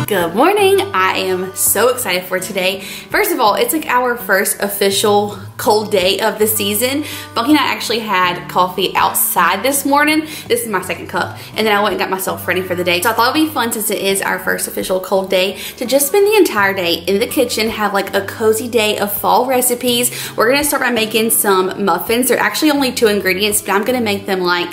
Good morning. I am so excited for today. First of all, it's like our first official cold day of the season. Bunky and I actually had coffee outside this morning. This is my second cup. And then I went and got myself ready for the day. So I thought it'd be fun, since it is our first official cold day, to just spend the entire day in the kitchen, have like a cozy day of fall recipes. We're gonna start by making some muffins. They're actually only 2 ingredients, but I'm gonna make them like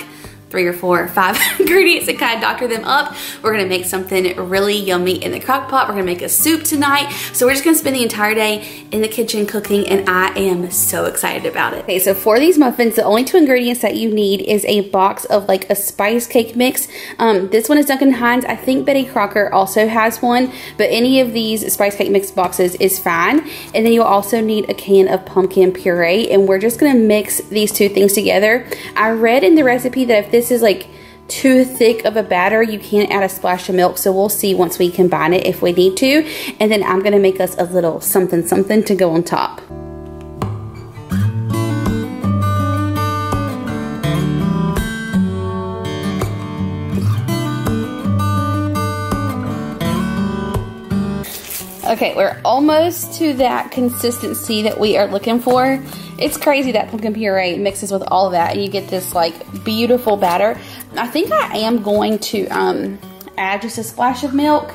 3 or 4 or 5 ingredients and kind of doctor them up. We're gonna make something really yummy in the crock pot. We're gonna make a soup tonight. So we're just gonna spend the entire day in the kitchen cooking, and I am so excited about it. Okay, so for these muffins, the only 2 ingredients that you need is a box of like a spice cake mix. This one is Duncan Hines. I think Betty Crocker also has one, but any of these spice cake mix boxes is fine. And then you'll also need a can of pumpkin puree, and we're just gonna mix these 2 things together. I read in the recipe that if this is like too thick of a batter, you can add a splash of milk, so we'll see once we combine it if we need to. And then I'm gonna make us a little something something to go on top. Okay, we're almost to that consistency that we are looking for. It's crazy that pumpkin puree mixes with all of that and you get this like beautiful batter. I think I am going to add just a splash of milk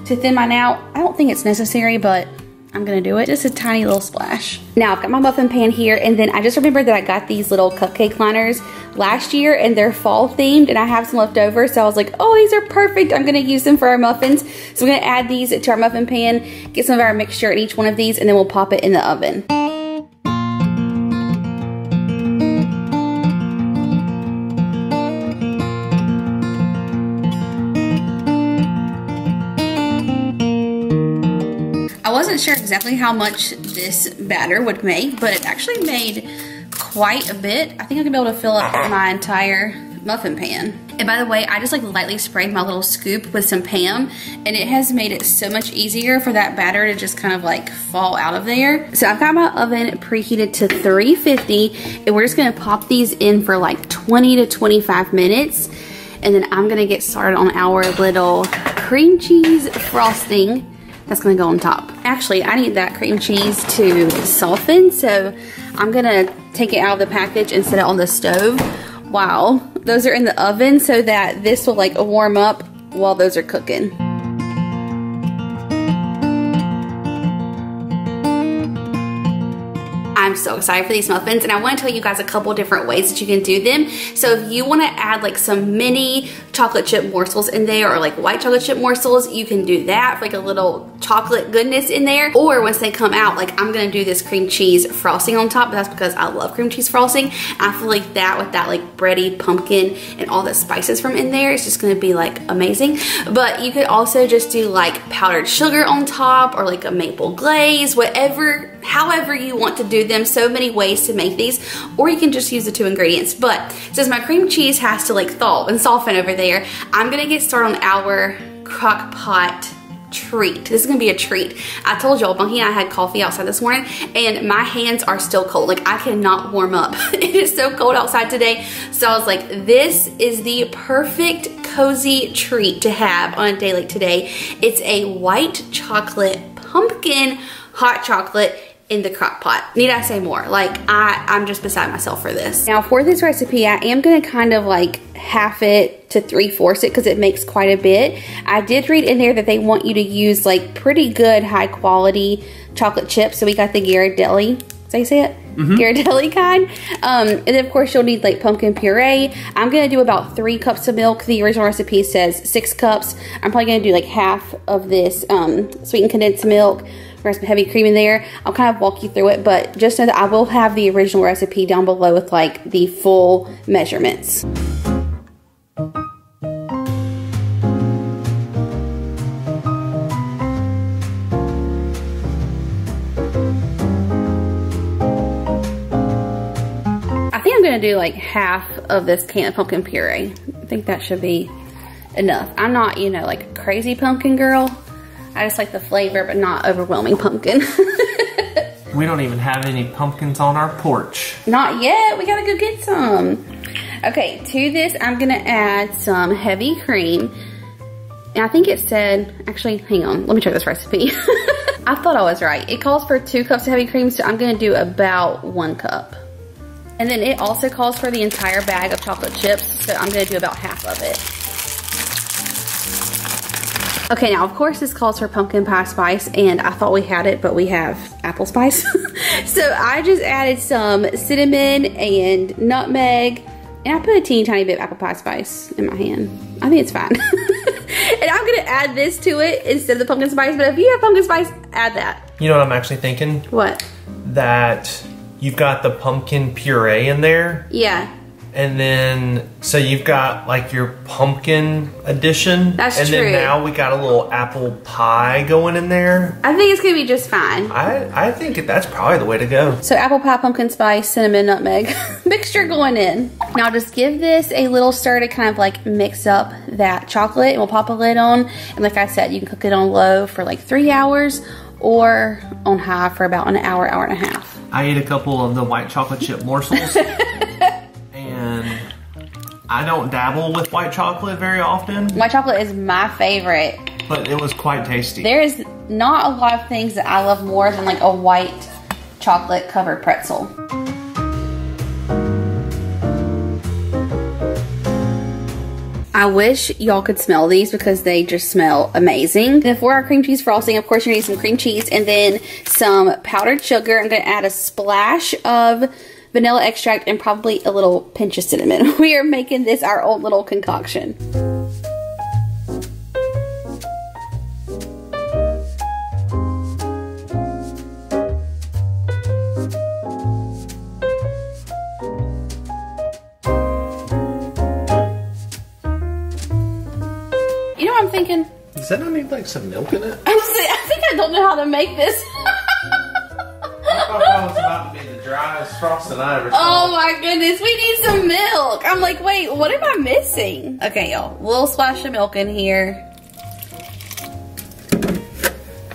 to thin mine out. I don't think it's necessary, but I'm gonna do it. Just a tiny little splash. Now I've got my muffin pan here, and then I just remembered that I got these little cupcake liners last year and they're fall themed, and I have some left over, so I was like, oh, these are perfect. I'm gonna use them for our muffins. So we're gonna add these to our muffin pan, get some of our mixture in each one of these, and then we'll pop it in the oven. I wasn't sure exactly how much this batter would make, but it actually made quite a bit. I think I'm gonna be able to fill up my entire muffin pan. And by the way, I just like lightly sprayed my little scoop with some Pam, and it has made it so much easier for that batter to just kind of like fall out of there. So I've got my oven preheated to 350, and we're just gonna pop these in for like 20 to 25 minutes. And then I'm gonna get started on our little cream cheese frosting that's gonna go on top. Actually, I need that cream cheese to soften, so I'm gonna take it out of the package and set it on the stove while those are in the oven, so that this will like warm up while those are cooking. I'm so excited for these muffins, and I want to tell you guys a couple different ways that you can do them. So if you want to add like some mini chocolate chip morsels in there, or like white chocolate chip morsels, you can do that for like a little chocolate goodness in there. Or once they come out, like I'm gonna do this cream cheese frosting on top, but that's because I love cream cheese frosting. I feel like that with that like bready pumpkin and all the spices from in there, it's just gonna be like amazing. But you could also just do like powdered sugar on top, or like a maple glaze, however you want to do them. So many ways to make these, or you can just use the 2 ingredients. But since my cream cheese has to like thaw and soften over there, I'm gonna get started on our crock pot treat. This is gonna be a treat. I told y'all, Bunky and I had coffee outside this morning, and my hands are still cold. Like I cannot warm up. It is so cold outside today. So I was like, this is the perfect cozy treat to have on a day like today. It's a white chocolate pumpkin hot chocolate in the crock pot. Need I say more? Like I'm just beside myself for this. Now for this recipe, I am gonna kind of like half it to 3/4 it, because it makes quite a bit. I did read in there that they want you to use like pretty good high quality chocolate chips. So we got the Ghirardelli. Is that how you say it? Ghirardelli kind. And then of course you'll need like pumpkin puree. I'm gonna do about 3 cups of milk. The original recipe says 6 cups. I'm probably gonna do like half of this sweetened condensed milk. Some heavy cream in there. I'll kind of walk you through it, but just know that I will have the original recipe down below with like the full measurements. I think I'm gonna do like half of this can of pumpkin puree. I think that should be enough. I'm not, you know, like a crazy pumpkin girl. I just like the flavor, but not overwhelming pumpkin. We don't even have any pumpkins on our porch. Not yet. We gotta go get some. Okay, to this I'm gonna add some heavy cream. And I think it said, actually, hang on, let me check this recipe. I thought I was right. It calls for 2 cups of heavy cream, so I'm gonna do about 1 cup. And then it also calls for the entire bag of chocolate chips, so I'm gonna do about half of it. Okay, now of course this calls for pumpkin pie spice, and I thought we had it, but we have apple spice. So I just added some cinnamon and nutmeg, and I put a teeny tiny bit of apple pie spice in my hand. I think it's fine. And I'm gonna add this to it instead of the pumpkin spice, but if you have pumpkin spice, add that. You know what I'm actually thinking? What? That you've got the pumpkin puree in there. Yeah. And then, so you've got like your pumpkin edition. That's and true. And then now we got a little apple pie going in there. I think it's gonna be just fine. I think that's probably the way to go. So apple pie, pumpkin spice, cinnamon, nutmeg mixture going in. Now just give this a little stir to kind of like mix up that chocolate, and we'll pop a lid on. And like I said, you can cook it on low for like 3 hours or on high for about an hour, hour and a half. I ate a couple of the white chocolate chip morsels. And I don't dabble with white chocolate very often. White chocolate is my favorite. But it was quite tasty. There is not a lot of things that I love more than like a white chocolate covered pretzel. I wish y'all could smell these because they just smell amazing. And for our cream cheese frosting, of course, you're gonna need some cream cheese and then some powdered sugar. I'm gonna add a splash of vanilla extract and probably a little pinch of cinnamon. We are making this our own little concoction. You know what I'm thinking? Does that not need like some milk in it? I think I don't know how to make this. I thought that was about to be the driest frosting I ever saw. Oh my goodness, we need some milk. I'm like, wait, what am I missing? Okay, y'all, little splash of milk in here.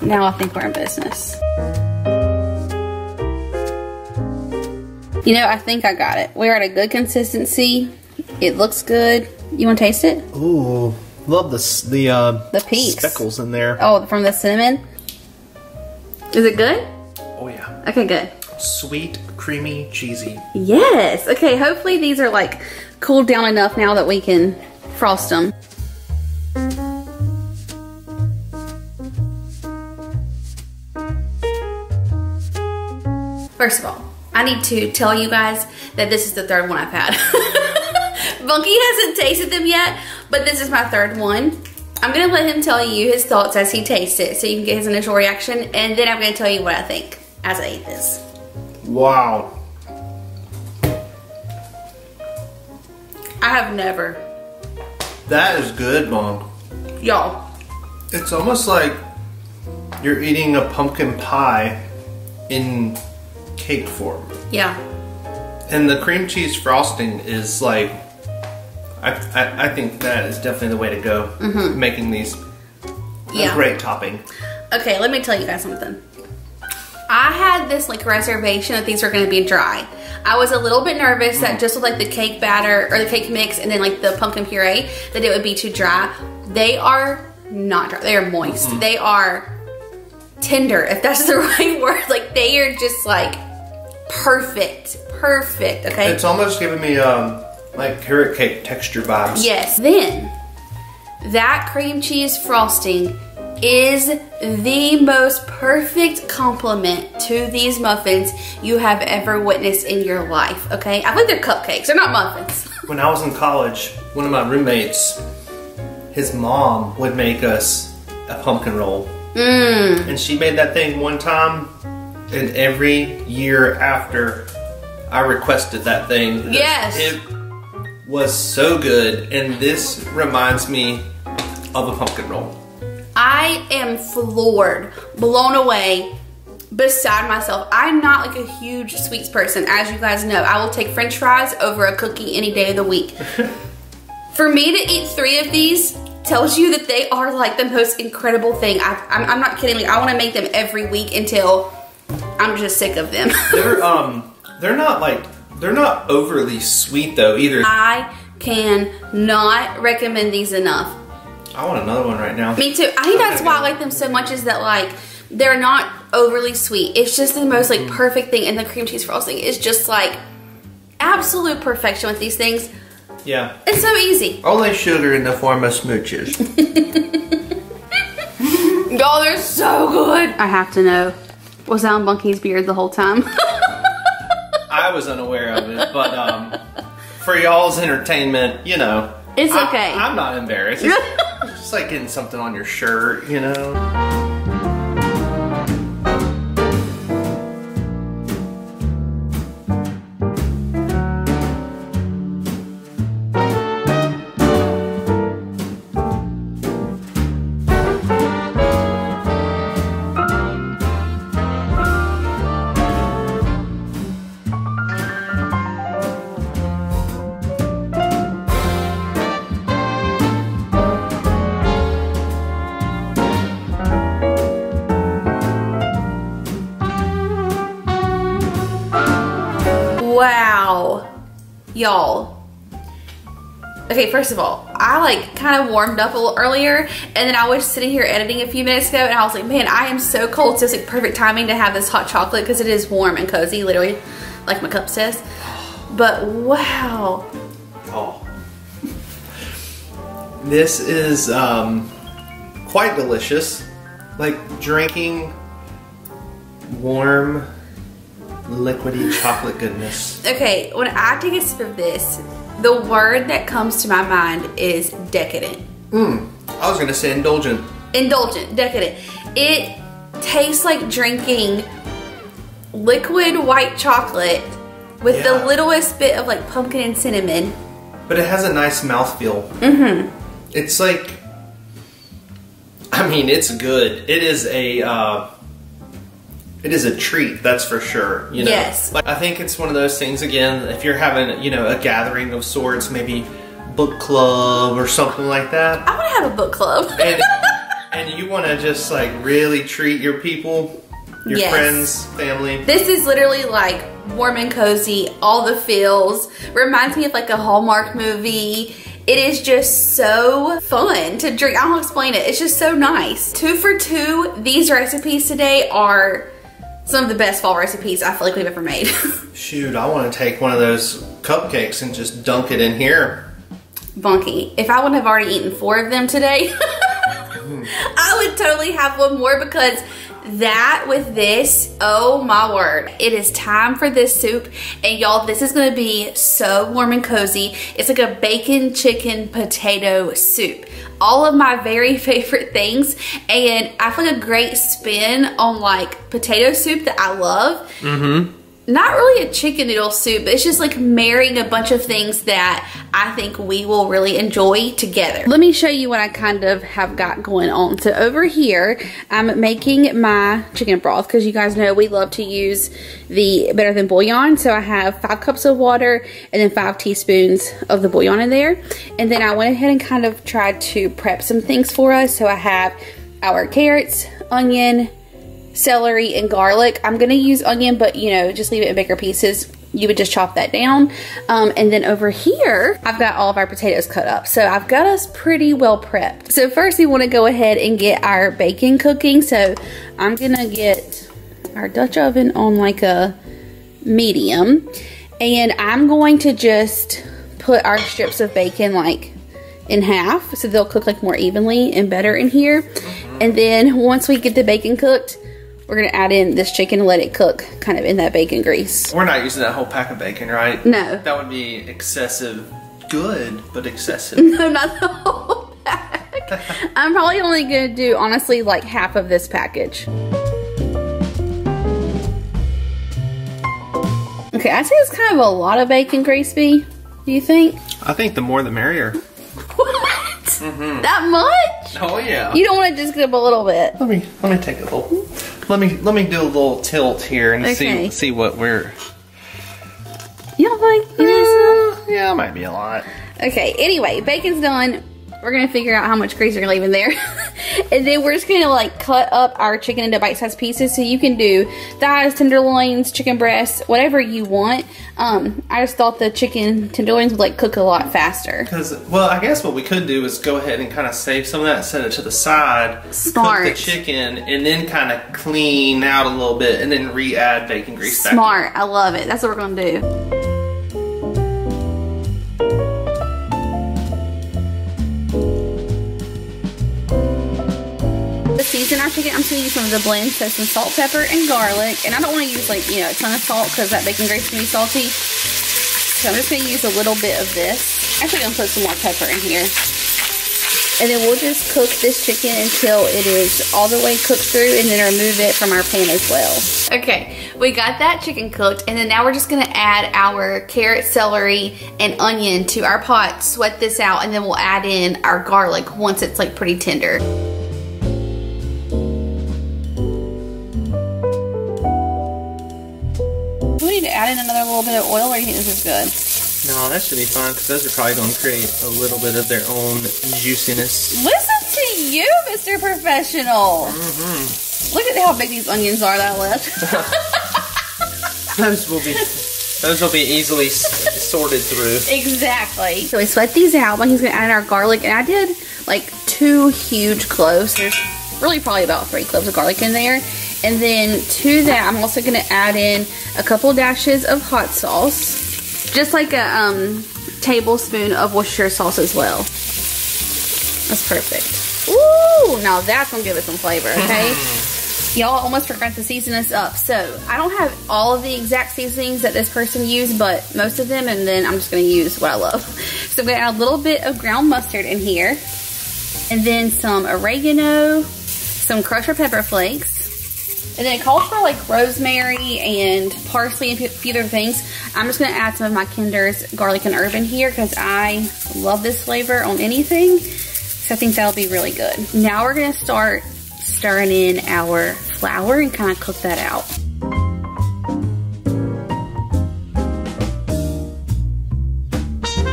Now I think we're in business. You know, I think I got it. We're at a good consistency. It looks good. You want to taste it? Ooh, love the peaks. speckles in there. Oh, from the cinnamon? Is it good? Oh yeah. Okay, good. Sweet, creamy, cheesy. Yes. Okay, hopefully these are like cooled down enough now that we can frost them. First of all, I need to tell you guys that this is the 3rd one I've had. Bunky hasn't tasted them yet, but this is my 3rd one. I'm gonna let him tell you his thoughts as he tastes it so you can get his initial reaction, and then I'm gonna tell you what I think as I eat this. Wow. I have never. That is good, Mom. Y'all. It's almost like you're eating a pumpkin pie in cake form. Yeah. And the cream cheese frosting is like, I think that is definitely the way to go. Making these a great topping. Okay, let me tell you guys something. I had this like reservation that these were gonna be dry. I was a little bit nervous that just with like the cake batter or the cake mix and then like the pumpkin puree that it would be too dry. They are not dry, they are moist. They are tender, if that's the right word. Like they are just like perfect, okay? It's almost giving me like carrot cake texture vibes. Yes. Then that cream cheese frosting is the most perfect complement to these muffins you have ever witnessed in your life, okay? I think they're cupcakes, they're not muffins. When I was in college, one of my roommates, his mom would make us a pumpkin roll. And she made that thing one time, and every year after, I requested that thing. Yes. It was so good, and this reminds me of a pumpkin roll. I am floored, blown away, beside myself. I'm not like a huge sweets person, as you guys know. I will take French fries over a cookie any day of the week. For me to eat 3 of these tells you that they are like the most incredible thing. I'm not kidding. Like, I want to make them every week until I'm just sick of them. They're not overly sweet though either. I cannot recommend these enough. I want another one right now. Me too. I think that's why I like them so much is that like they're not overly sweet. It's just the most like perfect thing, and the cream cheese frosting is just like absolute perfection with these things. Yeah. It's so easy. Only sugar in the form of smooches. Y'all, they're so good. I have to know, was that on Bunky's beard the whole time? I was unaware of it, but for y'all's entertainment, you know. It's okay. I'm not embarrassed. It's just like getting something on your shirt, you know. Wow, y'all. Okay, first of all, I like kind of warmed up a little earlier, and then I was sitting here editing a few minutes ago, and I was like, man, I am so cold, so it's like perfect timing to have this hot chocolate because it is warm and cozy, literally, like my cup says. But wow. Oh. This is quite delicious. Like drinking warm, liquidy chocolate goodness. Okay, when I take a sip of this, the word that comes to my mind is decadent. I was gonna say indulgent. Indulgent, decadent. It tastes like drinking liquid white chocolate with the littlest bit of like pumpkin and cinnamon. But it has a nice mouthfeel. It's like, I mean, it's good. It is a treat, that's for sure. You know? Yes. Like, I think it's one of those things, again, if you're having, you know, a gathering of sorts, maybe book club or something like that. I want to have a book club. and you want to just like really treat your people, your friends, family. This is literally like warm and cozy, all the feels. Reminds me of like a Hallmark movie. It is just so fun to drink. I don't explain it. It's just so nice. 2 for 2. These recipes today are some of the best fall recipes I feel like we've ever made. Shoot, I want to take one of those cupcakes and just dunk it in here. Bunky, if I wouldn't have already eaten 4 of them today, I would totally have one more because that with this, oh my word, it is time for this soup. And y'all, this is gonna be so warm and cozy. It's like a bacon, chicken, potato soup. All of my very favorite things, and I feel like a great spin on like potato soup that I love. Not really a chicken noodle soup, but it's just like marrying a bunch of things that I think we will really enjoy together. Let me show you what I kind of have got going on. So over here, I'm making my chicken broth because you guys know we love to use the Better Than bouillon. So I have 5 cups of water and then 5 teaspoons of the bouillon in there. And then I went ahead and kind of tried to prep some things for us. So I have our carrots, onion, celery, and garlic. I'm gonna use onion, but you know, just leave it in bigger pieces. You would just chop that down. And then over here, I've got all of our potatoes cut up. So I've got us pretty well prepped. So first we wanna go ahead and get our bacon cooking. So I'm gonna get our Dutch oven on like a medium. And I'm going to just put our strips of bacon like in half so they'll cook like more evenly and better in here. And then once we get the bacon cooked, we're gonna add in this chicken and let it cook kind of in that bacon grease. We're not using that whole pack of bacon, right? No. That would be excessive. Good, but excessive. No, not the whole pack. I'm probably only gonna do, honestly, like half of this package. Okay, I'd say it's kind of a lot of bacon grease, B. Do you think? I think the more the merrier. What? That much? Oh yeah. You don't want to just get up a little bit. Let me take a little. Let me do a little tilt here and see what we're. You don't think it is? Yeah, it might be a lot. Okay. Anyway, bacon's done. We're gonna figure out how much grease we're leaving there. And then we're just gonna like cut up our chicken into bite-sized pieces. So you can do thighs, tenderloins, chicken breasts, whatever you want. I just thought the chicken tenderloins would like cook a lot faster. Well, I guess what we could do is go ahead and kind of save some of that, set it to the side, Smart. cook the chicken, and then kind of clean out a little bit, and then re-add bacon grease back in. Smart, I love it. That's what we're gonna do. To season our chicken, I'm just gonna use some of the blend, so some salt, pepper, and garlic. And I don't want to use like, you know, a ton of salt because that bacon grease can be salty. So I'm just gonna use a little bit of this. Actually, I'm gonna put some more pepper in here. And then we'll just cook this chicken until it is all the way cooked through, and then remove it from our pan as well. Okay, we got that chicken cooked, and then now we're just gonna add our carrot, celery, and onion to our pot, sweat this out, and then we'll add in our garlic once it's like pretty tender. Do we need to add in another little bit of oil, or do you think this is good? No, that should be fine, because those are probably going to create a little bit of their own juiciness. Listen to you, Mr. Professional. Look at how big these onions are that I left. Those will be easily sorted through. Exactly. So we sweat these out. He's going to add our garlic, and I did like 2 huge cloves. There's really probably about 3 cloves of garlic in there. And then to that, I'm also going to add in a couple dashes of hot sauce. Just like a tablespoon of Worcestershire sauce as well. That's perfect. Ooh, now that's gonna give it some flavor, okay? Y'all almost forgot to season this up. So I don't have all of the exact seasonings that this person used, but most of them, and then I'm just gonna use what I love. So I'm gonna add a little bit of ground mustard in here, and then some oregano, some crushed pepper flakes. And then it calls for like rosemary and parsley and a few other things. I'm just gonna add some of my Kinder's garlic and herb in here because I love this flavor on anything. So I think that'll be really good. Now we're gonna start stirring in our flour and kind of cook that out.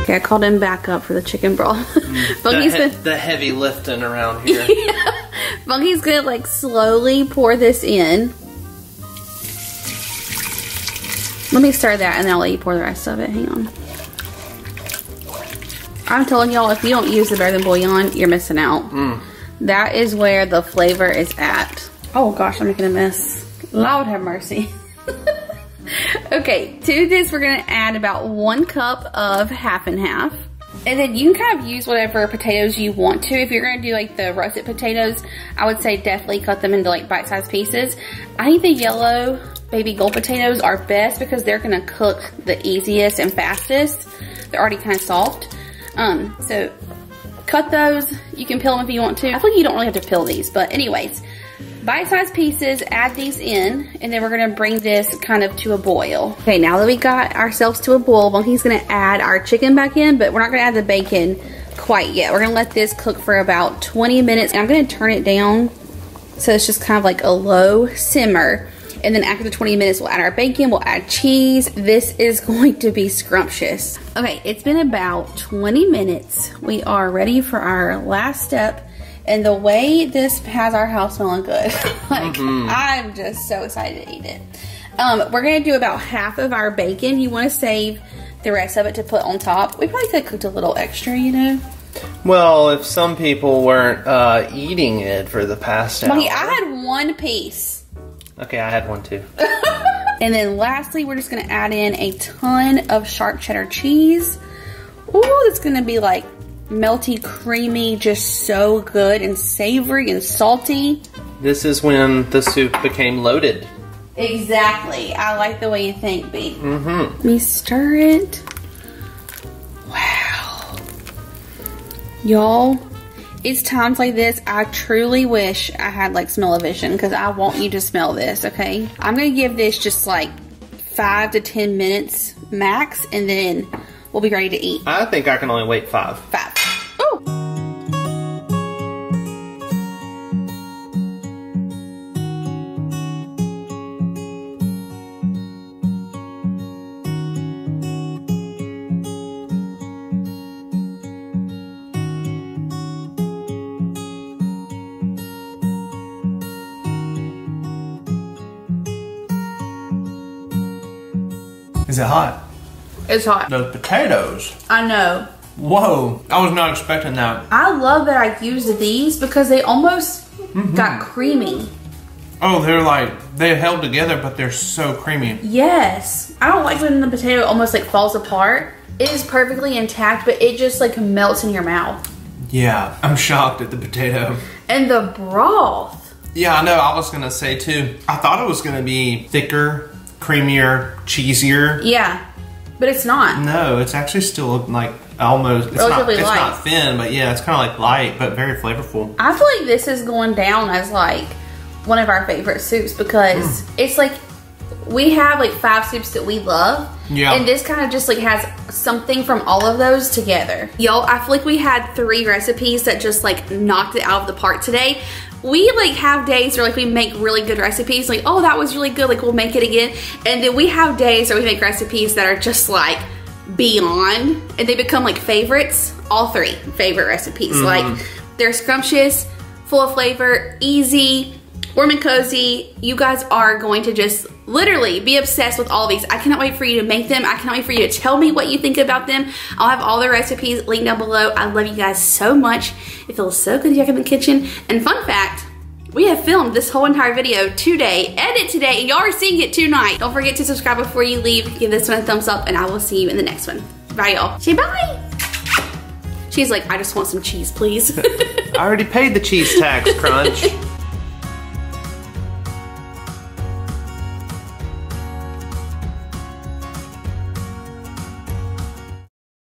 Okay, I called him back up for the chicken broth. The heavy lifting around here. Yeah. Funky's gonna like slowly pour this in. Let me stir that and then I'll let you pour the rest of it. Hang on. I'm telling y'all, if you don't use the Better Than Bouillon, you're missing out. That is where the flavor is at. Oh gosh, I'm making a mess. Lord have mercy. Okay, to this we're gonna add about 1 cup of half and half. And then you can kind of use whatever potatoes you want to. If you're gonna do like the russet potatoes, I would say definitely cut them into like bite-sized pieces. I think the yellow baby gold potatoes are best because they're gonna cook the easiest and fastest. They're already kind of soft. So cut those. You can peel them if you want to. I think you don't really have to peel these, but anyways, bite-sized pieces, add these in, and then we're gonna bring this kind of to a boil. Okay, now that we got ourselves to a boil, Bunky's gonna add our chicken back in, but we're not gonna add the bacon quite yet. We're gonna let this cook for about 20 minutes, and I'm gonna turn it down so it's just kind of like a low simmer. And then after the 20 minutes, we'll add our bacon, we'll add cheese. This is going to be scrumptious. Okay, it's been about 20 minutes. We are ready for our last step. And the way this has our house smelling good, like I'm just so excited to eat it. We're gonna do about half of our bacon. You wanna save the rest of it to put on top. We probably could have cooked a little extra, you know? Well, if some people weren't eating it for the past hour. Bunky, I had 1 piece. Okay, I had 1 too. And then lastly, we're just gonna add in a ton of sharp cheddar cheese. Ooh, it's gonna be like melty, creamy, just so good and savory and salty. This is when the soup became loaded. Exactly. I like the way you think, B. Let me stir it. Wow. Y'all, it's times like this I truly wish I had like smell-o-vision because I want you to smell this, okay? I'm gonna give this just like 5 to 10 minutes max, and then we'll be ready to eat. I think I can only wait 5. 5. Ooh. Is it hot? It's hot. Those potatoes. I know. Whoa, I was not expecting that. I love that I used these because they almost got creamy. Oh, they're held together, but they're so creamy. Yes. I don't like when the potato almost like falls apart. It is perfectly intact, but it just like melts in your mouth. Yeah, I'm shocked at the potato. And the broth. Yeah, I know, I was gonna say too. I thought it was gonna be thicker, creamier, cheesier. Yeah, but it's not. No, it's actually still like almost, it's not thin, but yeah, it's kind of like light, but very flavorful. I feel like this is going down as like one of our favorite soups because it's like, we have like 5 soups that we love. Yeah. And this kind of just like has something from all of those together. Yo, I feel like we had 3 recipes that just like knocked it out of the park today. We like have days where like we make really good recipes, like, oh, that was really good, like we'll make it again. And then we have days where we make recipes that are just like beyond, and they become like favorites. All 3 favorite recipes. Like, they're scrumptious, full of flavor, easy, warm and cozy. You guys are going to just literally be obsessed with all of these. I cannot wait for you to make them. I cannot wait for you to tell me what you think about them. I'll have all the recipes linked down below. I love you guys so much. It feels so good to be back in the kitchen. And fun fact, we have filmed this whole entire video today, edit today, and y'all are seeing it tonight. Don't forget to subscribe before you leave. Give this one a thumbs up, and I will see you in the next one. Bye, y'all. Say bye. She's like, I just want some cheese, please. I already paid the cheese tax, Crunch.